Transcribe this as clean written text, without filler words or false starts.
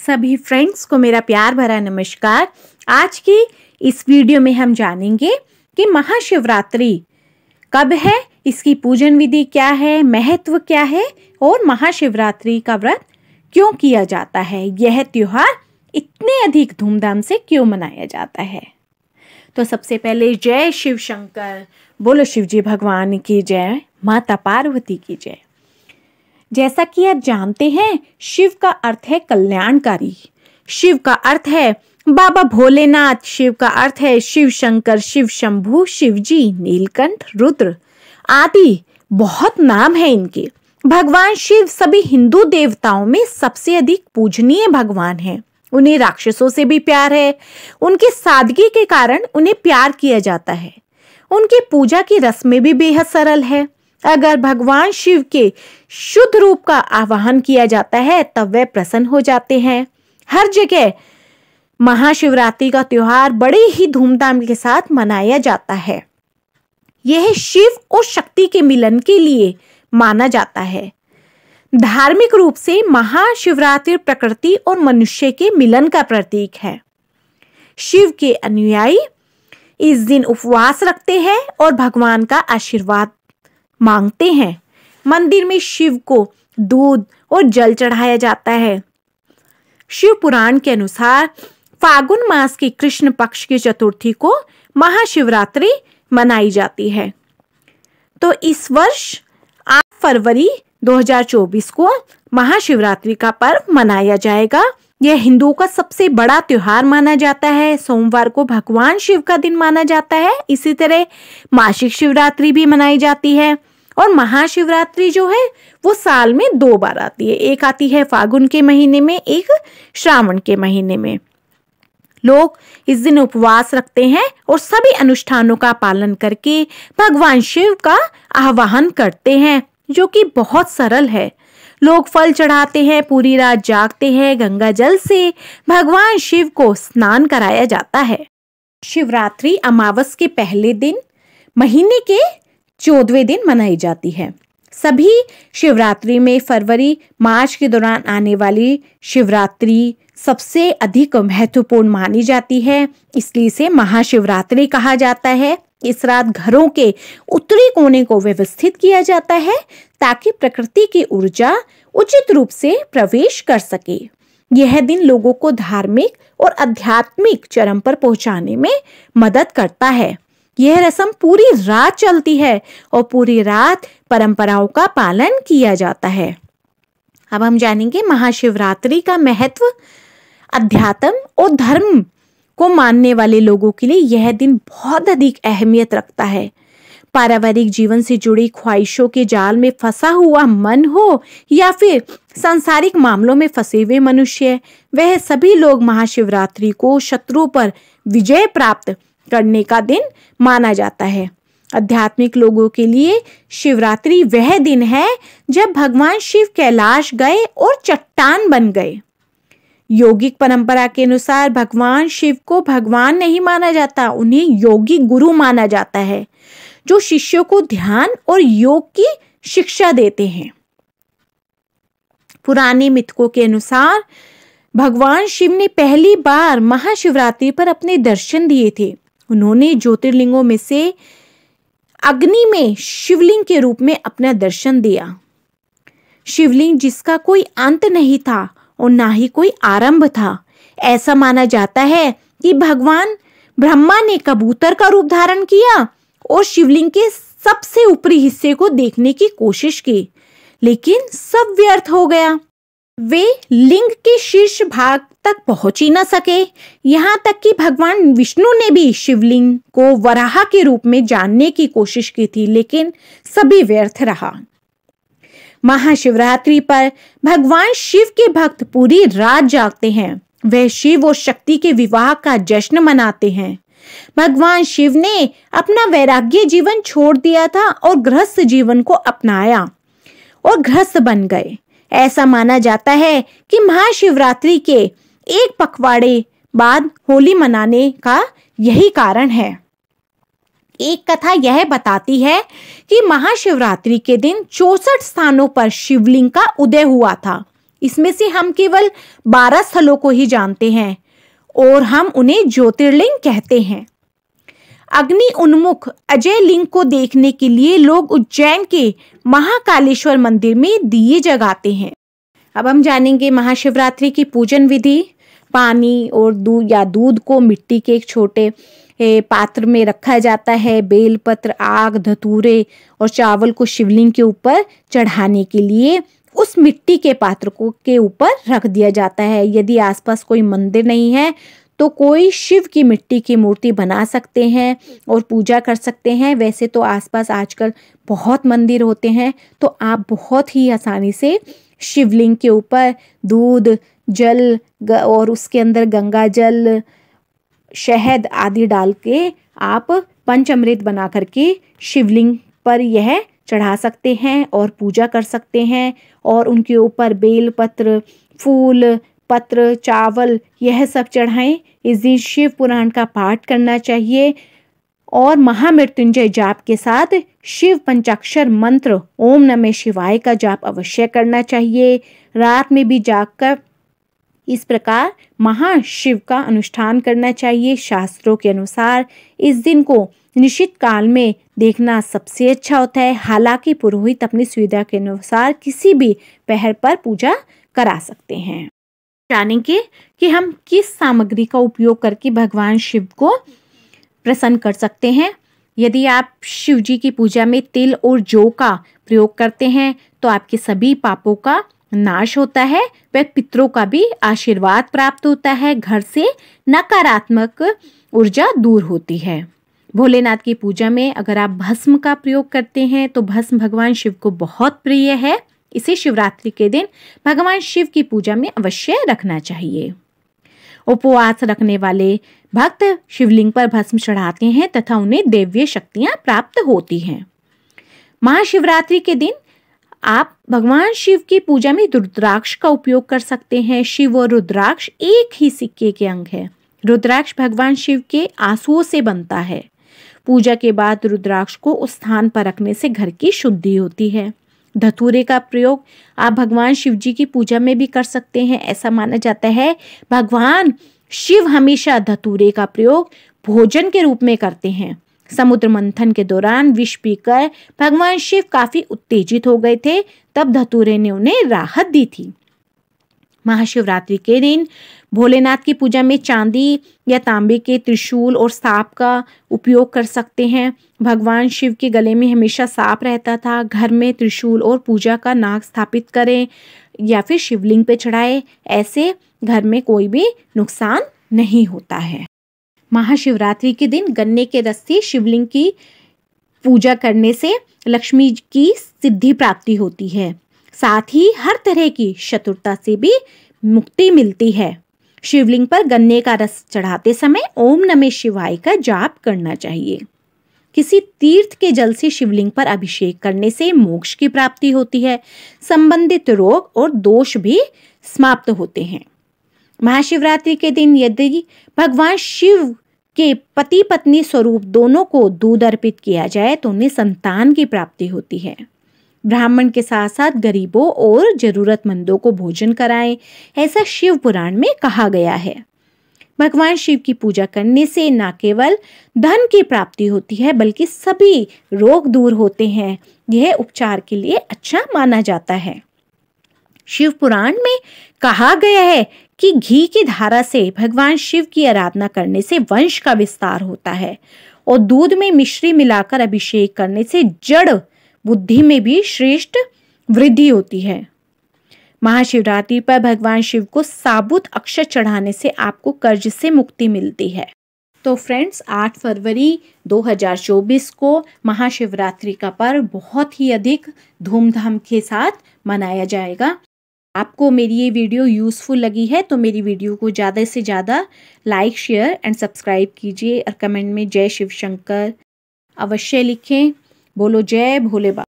सभी फ्रेंड्स को मेरा प्यार भरा नमस्कार। आज की इस वीडियो में हम जानेंगे कि महाशिवरात्रि कब है, इसकी पूजन विधि क्या है, महत्व क्या है और महाशिवरात्रि का व्रत क्यों किया जाता है, यह त्योहार इतने अधिक धूमधाम से क्यों मनाया जाता है। तो सबसे पहले जय शिव शंकर, बोलो शिवजी भगवान की जय, माता पार्वती की जय। जैसा कि आप जानते हैं, शिव का अर्थ है कल्याणकारी, शिव का अर्थ है बाबा भोलेनाथ, शिव का अर्थ है शिव शंकर, शिव शंभू, शिवजी, नीलकंठ, रुद्र आदि बहुत नाम है इनके। भगवान शिव सभी हिंदू देवताओं में सबसे अधिक पूजनीय भगवान हैं। उन्हें राक्षसों से भी प्यार है। उनकी सादगी के कारण उन्हें प्यार किया जाता है। उनकी पूजा की रस्में भी बेहद सरल है। अगर भगवान शिव के शुद्ध रूप का आवाहन किया जाता है तब वे प्रसन्न हो जाते हैं। हर जगह महाशिवरात्रि का त्योहार बड़े ही धूमधाम के साथ मनाया जाता है। यह शिव और शक्ति के मिलन के लिए माना जाता है। धार्मिक रूप से महाशिवरात्रि प्रकृति और मनुष्य के मिलन का प्रतीक है। शिव के अनुयायी इस दिन उपवास रखते हैं और भगवान का आशीर्वाद मांगते हैं। मंदिर में शिव को दूध और जल चढ़ाया जाता है। शिव पुराण के अनुसार फागुन मास की कृष्ण पक्ष की चतुर्थी को महाशिवरात्रि मनाई जाती है। तो इस वर्ष 8 फरवरी 2024 को महाशिवरात्रि का पर्व मनाया जाएगा। यह हिंदुओं का सबसे बड़ा त्योहार माना जाता है। सोमवार को भगवान शिव का दिन माना जाता है। इसी तरह मासिक शिवरात्रि भी मनाई जाती है और महाशिवरात्रि जो है वो साल में 2 बार आती है। एक आती है फागुन के महीने में, एक श्रावण के महीने में। लोग इस दिन उपवास रखते हैं और सभी अनुष्ठानों का पालन करके भगवान शिव का आवाहन करते हैं, जो कि बहुत सरल है। लोग फल चढ़ाते हैं, पूरी रात जागते हैं, गंगा जल से भगवान शिव को स्नान कराया जाता है। शिवरात्रि अमावस के पहले दिन महीने के 14वें दिन मनाई जाती है। सभी शिवरात्रि में फरवरी मार्च के दौरान आने वाली शिवरात्रि सबसे अधिक महत्वपूर्ण मानी जाती है, इसलिए इसे महाशिवरात्रि कहा जाता है। इस रात घरों के उत्तरी कोने को व्यवस्थित किया जाता है ताकि प्रकृति की ऊर्जा उचित रूप से प्रवेश कर सके। यह दिन लोगों को धार्मिक और आध्यात्मिक चरम पर पहुंचाने में मदद करता है। यह रस्म पूरी रात चलती है और पूरी रात परंपराओं का पालन किया जाता है। अब हम जानेंगे महाशिवरात्रि का महत्व। अध्यात्म और धर्म को मानने वाले लोगों के लिए यह दिन बहुत अधिक अहमियत रखता है। पारिवारिक जीवन से जुड़ी ख्वाहिशों के जाल में फंसा हुआ मन हो या फिर सांसारिक मामलों में फंसे हुए मनुष्य, वह सभी लोग महाशिवरात्रि को शत्रु पर विजय प्राप्त करने का दिन माना जाता है। आध्यात्मिक लोगों के लिए शिवरात्रि वह दिन है जब भगवान शिव कैलाश गए और चट्टान बन गए। योगिक परंपरा के अनुसार भगवान शिव को भगवान नहीं माना जाता, उन्हें योगी गुरु माना जाता है, जो शिष्यों को ध्यान और योग की शिक्षा देते हैं। पुराने मिथकों के अनुसार भगवान शिव ने पहली बार महाशिवरात्रि पर अपने दर्शन दिए थे। उन्होंने ज्योतिर्लिंगों में से अग्नि में शिवलिंग के रूप में अपना दर्शन दिया। शिवलिंग जिसका कोई अंत नहीं था और ना ही कोई आरंभ था। ऐसा माना जाता है कि भगवान ब्रह्मा ने कबूतर का रूप धारण किया और शिवलिंग के सबसे ऊपरी हिस्से को देखने की कोशिश की, लेकिन सब व्यर्थ हो गया। वे लिंग के शीर्ष भाग तक पहुंच ही न सके। यहाँ तक कि भगवान विष्णु ने भी शिवलिंग को वराह के रूप में जानने की कोशिश की थी, लेकिन सभी व्यर्थ रहा। महाशिवरात्रि पर भगवान शिव के भक्त पूरी रात जागते हैं। वे शिव और शक्ति के विवाह का जश्न मनाते हैं। भगवान शिव ने अपना वैराग्य जीवन छोड़ दिया था और गृहस्थ जीवन को अपनाया और गृहस्थ बन गए। ऐसा माना जाता है कि महाशिवरात्रि के एक पखवाड़े बाद होली मनाने का यही कारण है। एक कथा यह बताती है कि महाशिवरात्रि के दिन 64 स्थानों पर शिवलिंग का उदय हुआ था। इसमें से हम केवल 12 स्थलों को ही जानते हैं और हम उन्हें ज्योतिर्लिंग कहते हैं। अग्नि उन्मुख अजय लिंग को देखने के लिए लोग उज्जैन के महाकालेश्वर मंदिर में दिए जगाते हैं। अब हम जानेंगे महाशिवरात्रि की पूजन विधि। पानी और दूध को मिट्टी के एक छोटे पात्र में रखा जाता है। बेलपत्र, आग, धतूरे और चावल को शिवलिंग के ऊपर चढ़ाने के लिए उस मिट्टी के पात्र को के ऊपर रख दिया जाता है। यदि आसपास कोई मंदिर नहीं है तो कोई शिव की मिट्टी की मूर्ति बना सकते हैं और पूजा कर सकते हैं। वैसे तो आसपास आजकल बहुत मंदिर होते हैं, तो आप बहुत ही आसानी से शिवलिंग के ऊपर दूध, जल और उसके अंदर गंगा जल, शहद आदि डाल के आप पंचामृत बना करके शिवलिंग पर यह चढ़ा सकते हैं और पूजा कर सकते हैं। और उनके ऊपर बेल पत्र, फूल पत्र, चावल यह सब चढ़ाएं। इस दिन शिव पुराण का पाठ करना चाहिए और महामृत्युंजय जाप के साथ शिव पंचाक्षर मंत्र ओम नमः शिवाय का जाप अवश्य करना चाहिए। रात में भी जागकर इस प्रकार महाशिव का अनुष्ठान करना चाहिए। शास्त्रों के अनुसार इस दिन को निश्चित काल में देखना सबसे अच्छा होता है। हालांकि पुरोहित अपनी सुविधा के अनुसार किसी भी पहर पर पूजा करा सकते हैं। जानेंगे कि हम किस सामग्री का उपयोग करके भगवान शिव को प्रसन्न कर सकते हैं। यदि आप शिव जी की पूजा में तिल और जौ का प्रयोग करते हैं तो आपके सभी पापों का नाश होता है, व पितरों का भी आशीर्वाद प्राप्त होता है। घर से नकारात्मक ऊर्जा दूर होती है। भोलेनाथ की पूजा में अगर आप भस्म का प्रयोग करते हैं तो भस्म भगवान शिव को बहुत प्रिय है। इसे शिवरात्रि के दिन भगवान शिव की पूजा में अवश्य रखना चाहिए। उपवास रखने वाले भक्त शिवलिंग पर भस्म चढ़ाते हैं तथा उन्हें दिव्य शक्तियां प्राप्त होती हैं। महाशिवरात्रि के दिन आप भगवान शिव की पूजा में रुद्राक्ष का उपयोग कर सकते हैं। शिव और रुद्राक्ष एक ही सिक्के के अंग है। रुद्राक्ष भगवान शिव के आंसुओं से बनता है। पूजा के बाद रुद्राक्ष को उस स्थान पर रखने से घर की शुद्धि होती है। धतूरे का प्रयोग आप भगवान शिव जी की पूजा में भी कर सकते हैं। ऐसा माना जाता है भगवान शिव हमेशा धतूरे का प्रयोग भोजन के रूप में करते हैं। समुद्र मंथन के दौरान विष पीकर भगवान शिव काफी उत्तेजित हो गए थे, तब धतूरे ने उन्हें राहत दी थी। महाशिवरात्रि के दिन भोलेनाथ की पूजा में चांदी या तांबे के त्रिशूल और सांप का उपयोग कर सकते हैं। भगवान शिव के गले में हमेशा सांप रहता था। घर में त्रिशूल और पूजा का नाग स्थापित करें या फिर शिवलिंग पे चढ़ाए। ऐसे घर में कोई भी नुकसान नहीं होता है। महाशिवरात्रि के दिन गन्ने के रस से शिवलिंग की पूजा करने से लक्ष्मी की सिद्धि प्राप्ति होती है। साथ ही हर तरह की शत्रुता से भी मुक्ति मिलती है। शिवलिंग पर गन्ने का रस चढ़ाते समय ओम नमः शिवाय का जाप करना चाहिए। किसी तीर्थ के जल से शिवलिंग पर अभिषेक करने से मोक्ष की प्राप्ति होती है। संबंधित रोग और दोष भी समाप्त होते हैं। महाशिवरात्रि के दिन यदि भगवान शिव के पति पत्नी स्वरूप दोनों को दूध अर्पित किया जाए तो उन्हें संतान की प्राप्ति होती है। ब्राह्मण के साथ साथ गरीबों और जरूरतमंदों को भोजन कराएं, ऐसा शिव पुराण में कहा गया है। भगवान शिव की पूजा करने से न केवल धन की प्राप्ति होती है बल्कि सभी रोग दूर होते हैं। यह उपचार के लिए अच्छा माना जाता है। शिव पुराण में कहा गया है कि घी की धारा से भगवान शिव की आराधना करने से वंश का विस्तार होता है और दूध में मिश्री मिलाकर अभिषेक करने से जड़ बुद्धि में भी श्रेष्ठ वृद्धि होती है। महाशिवरात्रि पर भगवान शिव को साबुत अक्षत चढ़ाने से आपको कर्ज से मुक्ति मिलती है। तो फ्रेंड्स, 8 फरवरी 2024 को महाशिवरात्रि का पर्व बहुत ही अधिक धूमधाम के साथ मनाया जाएगा। आपको मेरी ये वीडियो यूज़फुल लगी है तो मेरी वीडियो को ज़्यादा से ज़्यादा लाइक, शेयर एंड सब्सक्राइब कीजिए और कमेंट में जय शिव शंकर अवश्य लिखें। बोलो जय भोले बाबा।